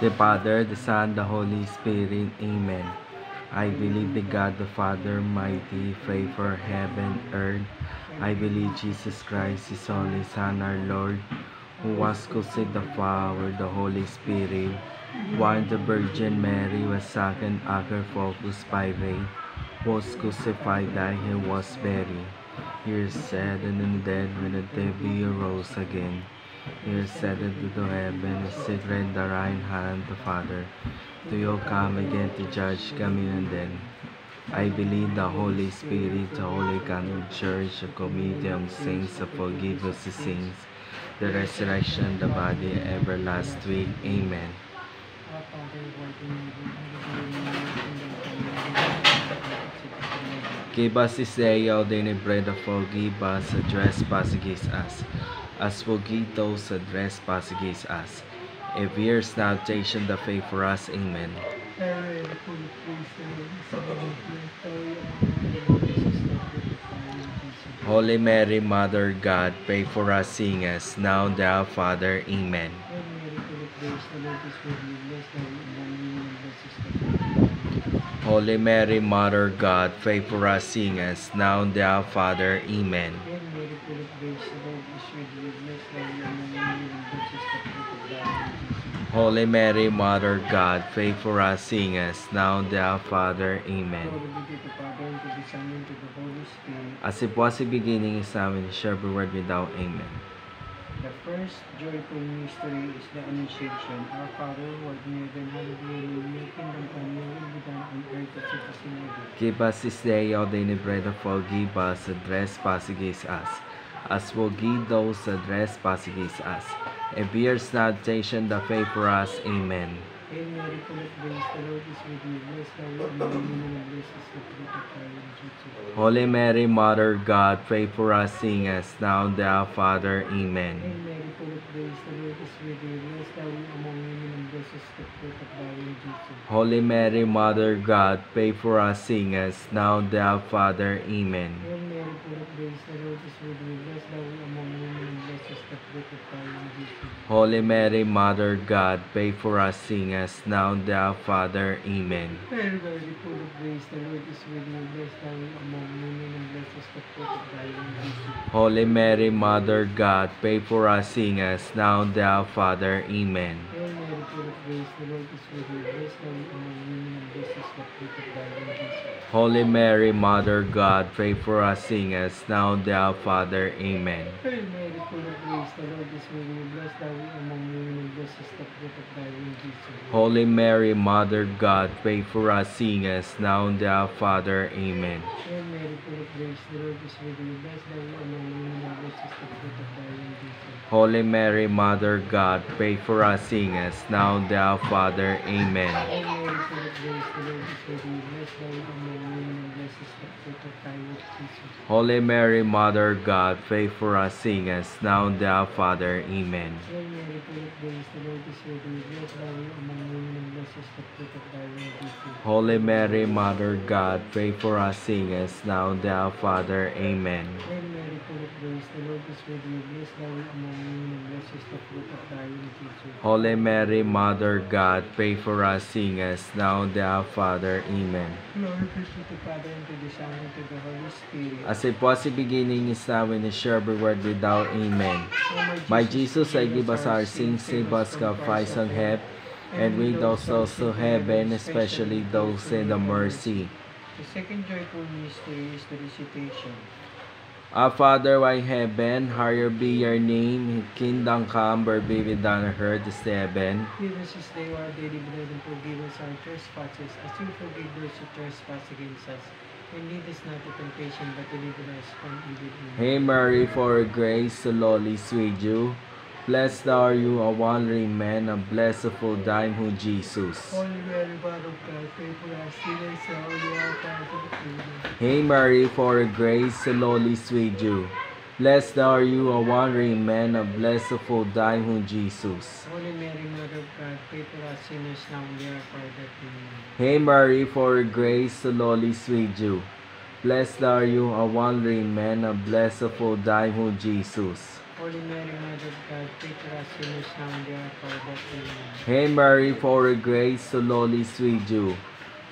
The Father, the Son, the Holy Spirit. Amen. I believe the God the Father, mighty, favor heaven, earth. I believe Jesus Christ, His only Son, our Lord, who was conceived of power, the Holy Spirit. One, the Virgin Mary was second, Agar focus by faith, was crucified, died, and was buried. He is dead and in the dead, when the dead he arose again. He ascended to heaven, is seated at the right hand of the Father. Do you come again to judge coming and dead? I believe the Holy Spirit, the Holy Catholic Church, the community of saints, the forgiveness of sins, the resurrection of the body, everlasting. Amen. Give us this day our daily bread, and forgive us our trespasses against us, as forgive those that trespass against us. If we are not temptation, the faith for us. Amen. Holy Mary, Mother of God, pray for us sinners, now and at our Father. Amen. Holy Mary, Mother of God, pray for us sinners, now and at our Father. Amen. Holy Mary, Mother of God, pray for us sinners, now and at our Father. Amen. As it was in the beginning, is now, and shall be world without. Amen. The first joyful mystery is the Annunciation. Our Father, who art in heaven, hallowed be your name. Your kingdom come, your will be done on earth as it is in heaven. Give us this day our daily bread, and forgive us our trespasses against us, as forgive those that trespass against us. And bear us not temptation, the faith for us. Amen. Hail Mary, full of grace, the Lord is with you. Blessed are you among women, and blessed is the fruit of thy womb, Jesus. Holy Mary, Mother of God, pray for us sinners, now and at our Father. Amen. Hail Mary, full of grace, the Lord is with you. Blessed are you among women, and blessed is the fruit of thy womb, Jesus. Holy Mary, Mother of God, pray for us sinners, now and at our Father. Amen. Hail Mary, full of grace, the Lord is with you. Blessed are you among women, and blessed is the fruit of thy womb, Jesus. Holy Mary, Mother of God, pray for us sinners, now and at our Father. Amen. Hail Mary, full of grace, the Lord is with you. Blessed are you among women, and blessed is the fruit of thy womb, Jesus. Holy Mary, Mother of God, pray for us sinners, now and at our Father. Amen. Hail Mary, full of grace, the Lord is with you. Blessed are you among women, and blessed is the fruit of thy womb, Jesus. Holy Mary, Mother of God, pray for us sinners, now and at our Father. Amen. Hail Mary, full of grace, the Lord is with you. Blessed are you among women, and blessed is the fruit of thy womb, Jesus. Holy Mary, Mother of God, pray for us sinners, now and at our Father. Amen. Hail Mary, full of grace, the Lord is with you. Blessed are you among women, and blessed is the fruit of thy womb, Jesus. Holy Mary, Mother of God, pray for us sinners, now and at our Father. Amen. Hail Mary, full of grace, the Lord is with you. Blessed are you among women, and blessed is the fruit of thy womb, Jesus. Holy Mary, Mother of God, pray for us sinners, now and at our Father. Amen. Hail Mary, full of grace, the Lord is with you. Blessed are you among women, and blessed is the fruit of thy womb, Jesus. Holy Mary, Mother of God, pray for us sinners, now and at our Father. Amen. Hail Mary, full of grace, the Lord is with you. Blessed are you among women, and blessed is the fruit of thy womb, Jesus. Holy Mary, Mother of God, pray for us sinners, now and at our Father. Amen. Glory be to the Father, and to the Son, and to the Holy Spirit. As it was in the beginning, is now, and shall be world without. Amen. My Jesus, I give us our sins, save us from fires on hell, and lead those souls to heaven, especially those in the mercy. The second joyful mystery is the Visitation. Our Father, who art in heaven, hallowed be your name. Your kingdom come, your will be done on earth as in heaven. Give us this day our daily bread, and forgive us our trespasses, as we forgive those who trespass against us. And lead us not to temptation, but deliver us from evil. Amen. Hail Mary, full of grace, the Lord is with you. Blessed are you, a wandering man, and blessed the fruit of thy womb, Jesus. Holy Mary, Mother of God, pray for us sinners, now and at our time of death. Hail Mary, full of grace, the Lord is with you. Blessed are you, a wandering man, and blessed the fruit of thy womb, Jesus. Holy Mary, Mother of God, pray for us sinners, now and at our hour of death. Amen. Hail Mary, full of grace, the Lord is with you. Blessed are you, a wandering man, and blessed the fruit of thy womb, Jesus. Holy Mary, Mother of God, pray for us sinners now and the hour of our death. Amen. Hail Mary, full of grace, the Lord is with you.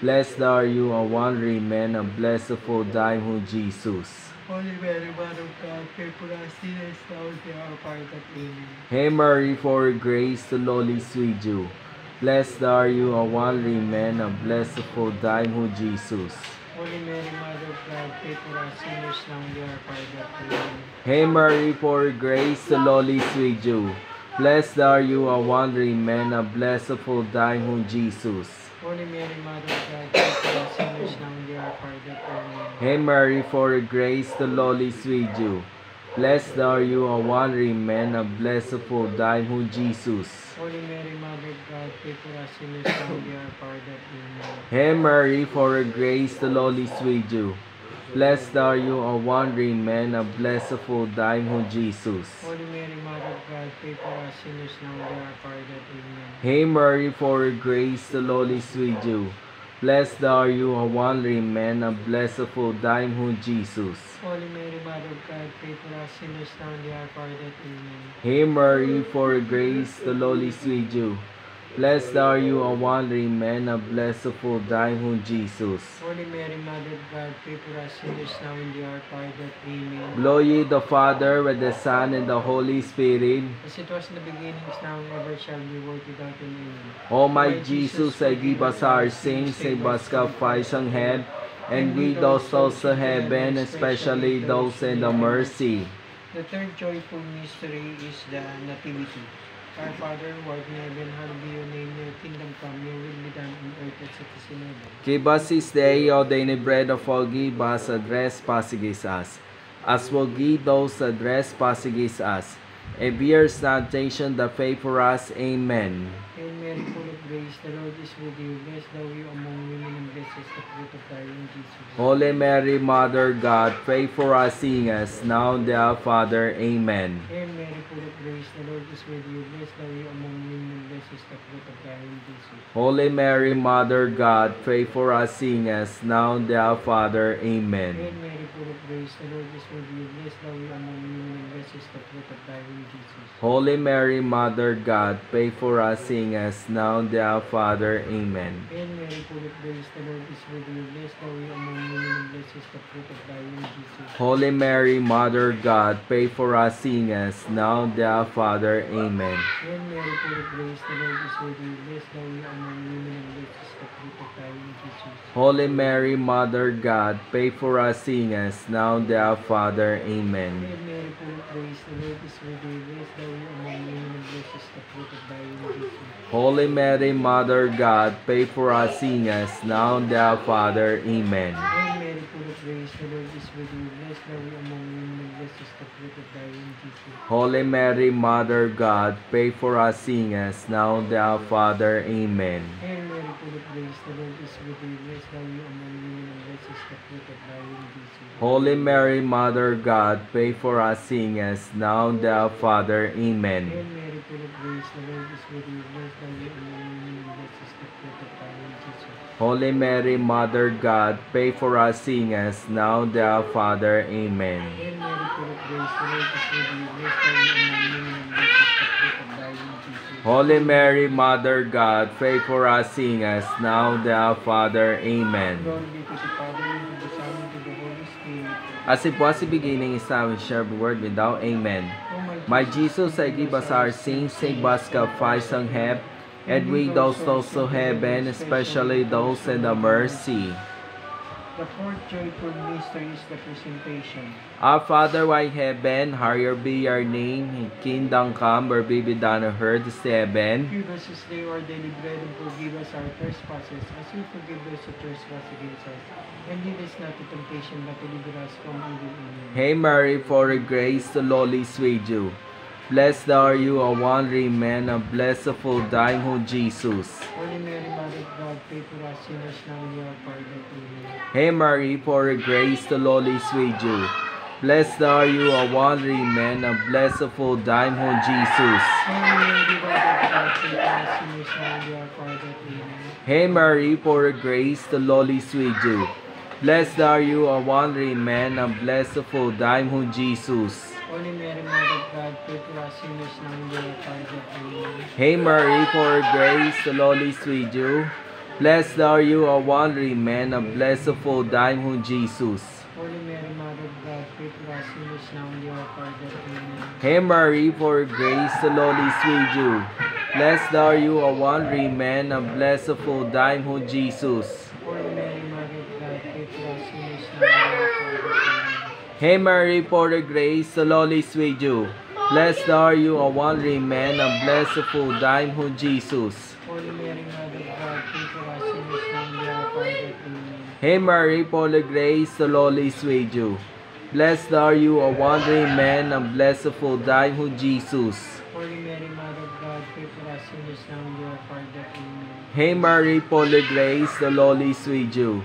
Blessed are you among women, and blessed the fruit of thy womb, Jesus. Holy Mary, Mother of God, pray for us sinners now and the hour of our death. Amen. Hail Mary, full of grace, the Lord is with you. Blessed are you among women, and blessed the fruit of thy womb, Jesus. Holy Mary, Mother of God, pray for us sinners now and the hour of our death. Amen. Hail Mary, full of grace, the Lord is with you. Blessed are you among women, and blessed the fruit of thy womb, Jesus. Holy Mary, Mother of God, pray for us sinners now and the hour of our death. Amen. Hail Mary, full of grace, the Lord is with you. Blessed are you among women, and blessed the fruit of thy womb, Jesus. Holy Mary, Mother of God, pray for us sinners now and the hour of our death. Amen. Hail Mary, full of grace, the Lord is with you. Blessed are you among women, and blessed the fruit of thy womb, Jesus. Holy Mary, Mother of God, pray for us sinners now and the hour of our death. Amen. Hail Mary, full of grace, the Lord is with you. Blessed are you among women, and blessed the fruit of thy womb, Jesus. Holy Mary, Mother of God, pray for us sinners now and the hour of our death. Amen. Hail Mary, full of grace, the Lord is with you. Blessed are you among women, and blessed the fruit of thy womb, Jesus. Holy Mary, Mother of God, pray for us sinners now and the hour of our death. Amen. Glory to the Father, with the Son, and the Holy Spirit. As it was in the beginning, is now, and ever shall be, world without end. Amen. O my Jesus, forgive us our sins, save us from fires on hell, and lead those souls to heaven, especially those in the mercy. The third joyful mystery is the Nativity. Our Father, who art in heaven, hallowed be your name. Your kingdom come, your will be done on earth as it is in heaven. Give us this day our daily bread, and forgive us our trespasses against us, as we forgive those that trespass against us. And bear us not temptation, that favor us. Amen. Hail Mary, full of grace, the Lord is with you. Blessed are you among women, and blessed is the fruit of thy womb, Jesus. Holy Mary, Mother of God, pray for us sinners, now and at our Father. Amen. Hail Mary, full of grace, the Lord is with you. Blessed are you among women, and blessed is the fruit of thy womb, Jesus. Holy Mary, Mother of God, pray for us sinners, now and at our Father. Hail Amen. Mary, full of grace, the Lord is with you. Blessed are you among women, and blessed is the fruit of thy womb, Jesus. Holy Mary, Mother of God, pray for us sinners, now and at our Father. Amen. Hail Mary, full of grace, the Lord is with you. Blessed are you among women, and blessed is the fruit of thy womb, Jesus. Holy Mary, Mother of God, pray for us sinners, now and at our Father. Amen. Hail Mary, full of grace, the Lord is with you. Blessed are you among women, and blessed is the fruit of thy womb, Jesus. Holy Mary, Mother of God, pray for us sinners, now and at our Father. Amen. Hail Mary, full of grace, the Lord is with you. Blessed are you among women, and blessed is the fruit of thy womb, Jesus. Holy Mary, Mother of God, pray for us sinners, now and at our Father. Amen. Hail Mary, full of grace, the Lord is with you. Blessed are you among women, and blessed is the fruit of thy womb, Jesus. Holy Mary, Mother of God, pray for us sinners, now and at our Father. Amen. Hail Mary, full of grace, the Lord is with you. Blessed are you among women, and blessed is the fruit of thy womb, Jesus. Holy Mary, Mother of God, pray for us sinners, now and at our Father. Amen. Hail Mary, full of grace, the Lord is with you. Blessed are you among women, and blessed is the fruit of thy womb, Jesus. Holy Mary, Mother of God, pray for us sinners, now and at our Father. Amen. Hail Mary, full of grace, the Lord is with you. Blessed are you among women, and blessed is the fruit of thy womb, Jesus. Holy Mary, Mother of God, pray for us sinners, now and at our Father. Amen. Glory be to the Father, and to the Son, and to the Holy Spirit. As it was in the beginning, is now, and shall be world without. Amen. O My Jesus, forgive us our sins, save us from fires on hell, and lead those souls to heaven, especially those in the mercy. The fourth joyful mystery is the Presentation. Our Father, who art in heaven, hallowed be your name. Your kingdom come, your will be done on earth as in heaven. Give us this day our daily bread, and forgive us our trespasses, as we forgive those who trespass against us. And lead us not to temptation, but deliver us from evil. Amen. Hail Mary, full of grace, the Lord is with you. Blessed are you among women, and blessed the fruit of thy womb, Jesus. Holy Mary, Mother of God, pray for us sinners now and in the hour of our death. Amen. Hail Mary, full of grace, the Lord is with you. Blessed are you among women, and blessed the fruit of thy womb, Jesus. Holy Mary, Mother of God, pray for us sinners now and in the hour of our death. Amen. Hail Mary, full of grace, the Lord is with you. Blessed are you among women, and blessed the fruit of thy womb, Jesus. Holy Mary, Mother of God, pray for us sinners now and at the hour of our death. Amen. Hail Mary, full of grace, the Lord is with you. Blessed are you, O wandering man, and blessed full thine womb, Jesus. Holy Mary, Mother of God, pray for us sinners now and at the hour of our death. Amen. Hail Mary, full of grace, the Lord is with you. Blessed are you, O wandering man, and blessed full thine womb, Jesus. Holy Mary, Mother of God, pray for us sinners now and at the hour of our death. Amen. Hail Mary, full of grace, the Lord is with you. Blessed are you, O wandering man, and blessed full thine womb, Jesus. Holy Mary, Mother of God, pray for us sinners now and at the hour of our death. Amen. Hail Mary, full of grace, the Lord is with you. Blessed are you, O wandering man, and blessed full thine womb, Jesus. Holy Mary, Mother of God, pray for us sinners now and at the hour of our death. Amen. Hail Mary, full of grace, the Lord is with you.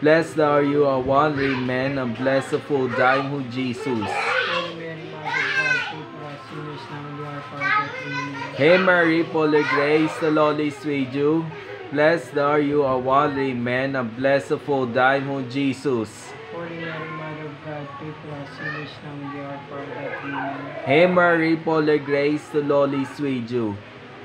Blessed are you, O wandering man, and blessed full thine womb, Jesus. Holy Mary, Mother of God, pray for us sinners now and at the hour of our death. Amen. Hail Mary, full of grace, the Lord is with you. Blessed are you, O wandering man, and blessed full thine womb, Jesus. Holy Mary, Mother of God, pray for us sinners now and at the hour of our death. Amen. Hail Mary, full of grace, the Lord is with you.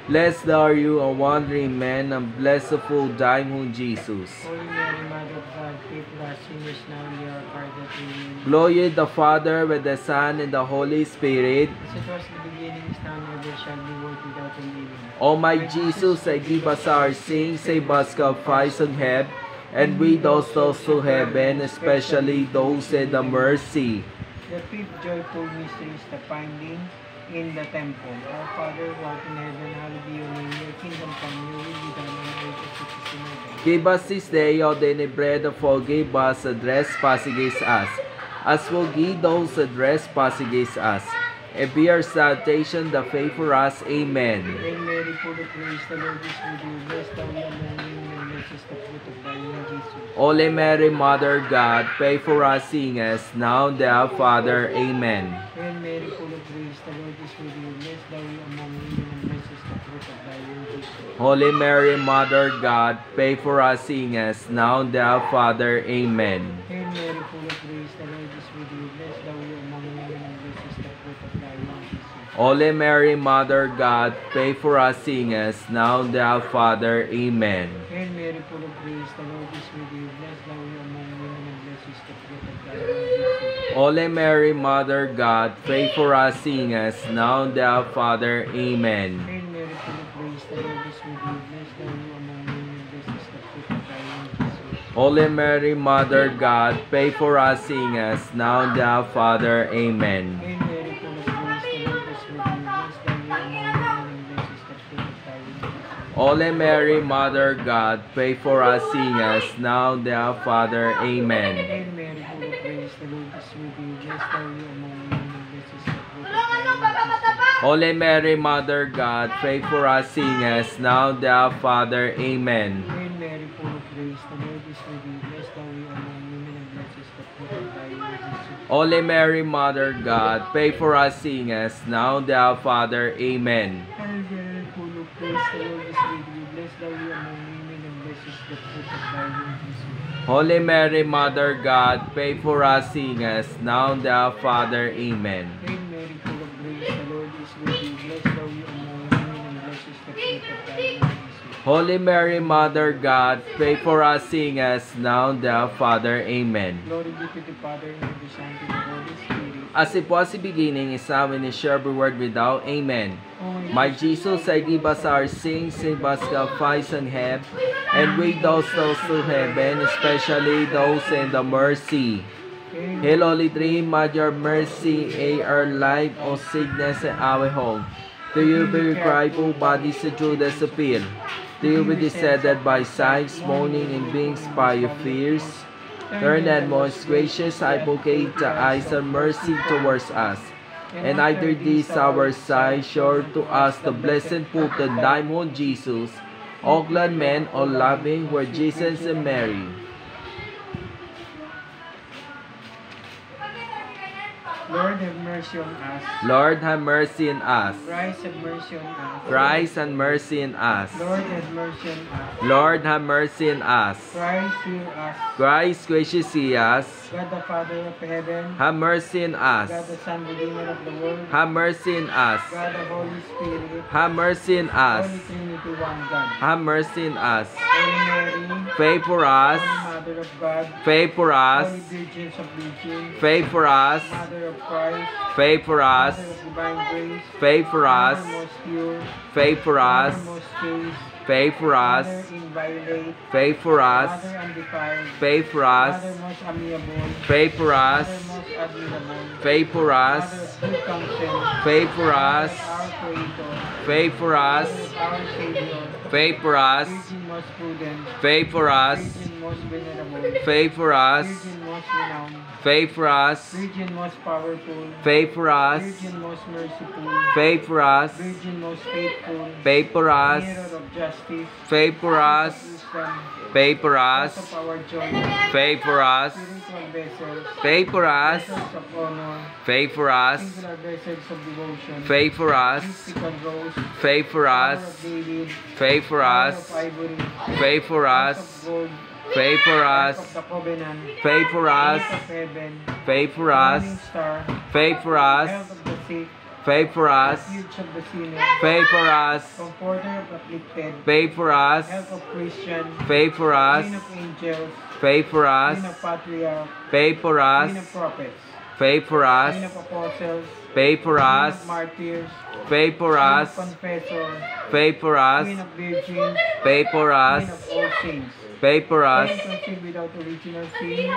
Blessed are you, O wandering man, and blessed full thine womb, Jesus. Holy Mary, Mother of God, pray for us sinners now and at the hour of our death. Amen. Glory to the Father, with the Son, and the Holy Spirit. As it was in the beginning, is now, and ever shall be, world without end. Amen. O my Jesus, forgive us our sins, save us from fires and hell, and lead us to heaven, especially those in the mercy. The fifth joyful mystery is the finding in the temple. Our Father who art in heaven, hallowed be your name. Your kingdom come, your will be done on earth as it is in heaven. Give us this day our daily bread, and forgive us the trespass against us, as forgive those that trespass against us. And be our salvation, the faith for us. Amen. Hail Mary, full of grace, the Lord is with you. Blessed are you among women, and blessed is the fruit of thy womb, Jesus. Holy Mary, Mother of God, pray for us sinners, now and at our Father. Amen. Hail Mary, full of grace, the Lord is with you. Blessed are you among women, and blessed is the fruit of thy womb, Jesus. Holy Mary, Mother of God, pray for us sinners, now and at our Father. Amen. Hail Mary, full of grace, the Lord is with you. Blessed are you among women, and blessed is the fruit of thy womb, Jesus. Holy Mary, Mother of God, pray for us sinners, now and at our Father. Amen. Hail Mary, full of grace, the Lord is with you. Blessed are you among women, and blessed is the fruit of thy womb, Jesus. Holy Mary, Mother of God, pray for us sinners, now and at our Father. Amen. Hail Mary, full of grace, the Lord is with you. Blessed are you among women, and blessed is the fruit of thy womb, Jesus. Holy Mary, Mother of God, pray for us sinners, now and at our Father. Amen. Hail Mary, full of grace, the Lord is with you. Blessed are you among women, and blessed is the fruit of thy womb, Jesus. Holy Mary, Mother of God, pray for us sinners, now and at our Father. Amen. Hail Mary, full of grace, the Lord is with you. Blessed are you among women, and blessed is the fruit of thy womb, Jesus. Holy Mary, Mother of God, pray for us sinners, now and at our Father. Amen. Hail Mary, full of grace, the Lord is with you. Blessed are you among women, and blessed is the fruit of thy womb, Jesus. Holy Mary, Mother of God, pray for us sinners, now and at our Father. Amen. Hail Mary, full of grace, the Lord is with you. Blessed are you among women, and blessed is the fruit of thy womb, Jesus. Holy Mary, Mother of God, pray for us sinners, now and at our Father. Amen. Hail Mary, full of grace, the Lord is with you. Blessed are you among women, and blessed is the fruit of thy womb, Jesus. Holy Mary, Mother of God, pray for us sinners, now and at our Father. Amen. Glory be to the Father, and to the Son, and to the Holy Spirit. As it was in the beginning, is now, and is shall be world without. Amen. O My Jesus, forgive us our sins, save us from fires and hell, and lead those souls to heaven, especially those in the mercy. Hail, Holy Three, Mother of mercy, aid our life, O sickness, and our home. To you we cry, poor bodies and Judas appeal. To you we descended by sighs, mourning and being by your fears. Turn and most gracious advocate the eyes of mercy towards us. And either this our sight, show to us the blessed fruit of thy womb, Jesus. O glad man, O loving, were Jesus and Mary. Lord, have mercy on us. Lord, have mercy on us. Christ, have mercy on us. Christ, have mercy on us. Lord, have mercy on us. Lord, have mercy on us. Christ, hear us. Christ, gracious see us. God the Father of heaven. Have mercy on us. God the Son, Redeemer of the world. Have mercy on us. God the Holy Spirit. Have mercy on us. Holy Trinity, one God. Have mercy on us. Holy Mary. Pray for us. Holy Mother of God. Pray for us. Holy Virgins of Virgin. Pray for us. Mother of Christ. Pray for us. Mother of divine grace. Pray for us. Mother most pure. Pray for us. Mother most chaste. Pray for us. Mother inviolate. Pray for us. Mother undefiled. Pray for us. Mother most amiable. Pray for us. Mother most admirable. Pray for us. Mother of good counsel. Pray for us. Our Creator. Pray for us. Our Savior. Pray for us. Virgin most prudent. Pray for us. Virgin most venerable. Pray for us. Virgin most renowned. Pray for us. Virgin most powerful. Pray for us. Virgin most merciful. Pray for us. Virgin most faithful. Pray for us. Mirror of justice. Pray for us. Wisdom. Pray for Source us. of our joy. Pray for us. Spiritual vessels. Pray for us. Vessels of honor. Pray for us. Singular vessels of devotion. Pray for us. Mystical rose. Pray for Tower us. of David. Pray for Tower us. of ivory. Pray for House us. of gold. Pray for Ark us. of the covenant. Pray for us. Gate of heaven. Pray for us. Morning star. Pray for us. Health of the sick. Pray for us. Refuge of the sinner. Pray for us. Comforter of afflicted. Pray for us. Help of Christian. Pray for us. Queen of angels. Pray for us. Queen of patriarch. Pray for us. Queen of prophets. Pray for us. Queen of apostles. Pray for Queen us. of martyrs. Pray for Queen of us. confessor. Pray for us. Queen of virgins. Pray for Queen us. of all saints. Pray for us. Queen conceived without original sin.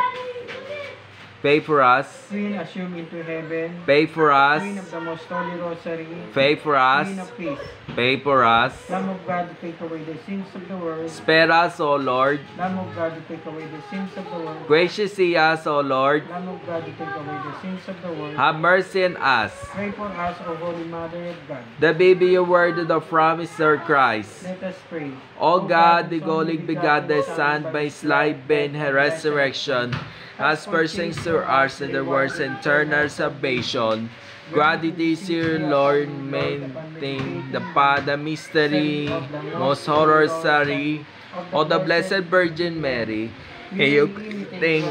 Pray for us. Queen assumed into heaven. Pray for Queen us. of the most holy rosary. Pray for us. Queen of peace. Pray for us. Lamb of God to take away the sins of the world. Spare us, O Lord. Lamb of God to take away the sins of the world. Gracious see us, O Lord. Lamb of God to take away the sins of the world. Have mercy on us. Pray for us, O Holy Mother of God. The baby your word of the promised Christ. Let us pray. O God, the only begotten Son, by his life and her resurrection, has purchased to us in the words and eternal salvation. Gratitude to your Lord, maintain the mystery, most rosary of the Blessed Virgin Mary. You contain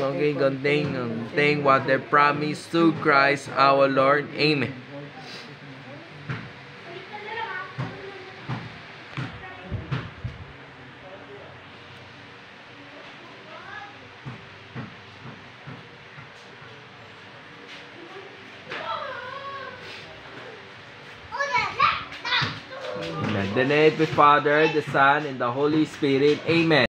what they promised to Christ our Lord. Amen. Amen. The name of the Father, the Son, and the Holy Spirit. Amen.